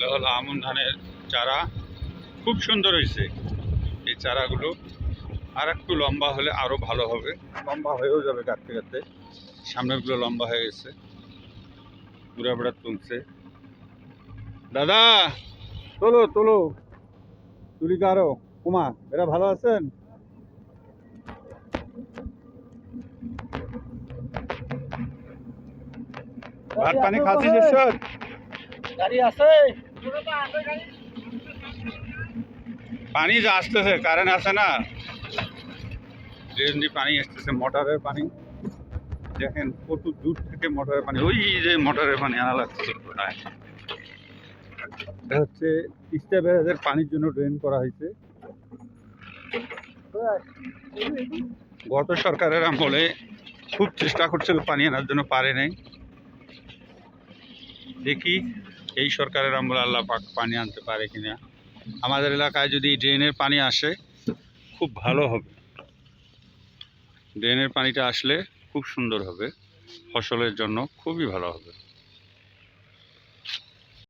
এগুলো হলো আমন ধানের চারা, খুব সুন্দর হয়েছে এই চারাগুলো। আর একটু লম্বা হলে আরো ভালো হবে, লম্বা হয়েও যাবে কাটতে কাটতে। সামনেরগুলো লম্বা হয়ে গেছে, বুড়া বুড়া তুলছে। দাদা তোলো তোলো, তুলি কারো কুমা, এরা ভালো আছেন? ভাত পানি খাচ্ছিস? গাড়ি আছে, পানি যে আসতেছে, কারেন্ট আছে না, ড্রেন দিয়ে পানি আসতেছে, মোটরের পানি। দেখেন কত দূর থেকে মোটরের পানি, ওই যে মোটরের পানি আনা লাগছে। এটা হচ্ছে তিস্তা ব্যারাজের পানির জন্য ড্রেন করা হয়েছে। গত সরকারের আমলে খুব চেষ্টা করছিল পানি আনার জন্য, পারে নাই। দেখি এই সরকারের আমলে আল্লাহ পাক পানি আনতে পারে কিনা। আমাদের এলাকায় যদি ড্রেনের পানি আসে খুব ভালো হবে, ড্রেনের পানিটা আসলে খুব সুন্দর হবে, ফসলের জন্য খুবই ভালো হবে।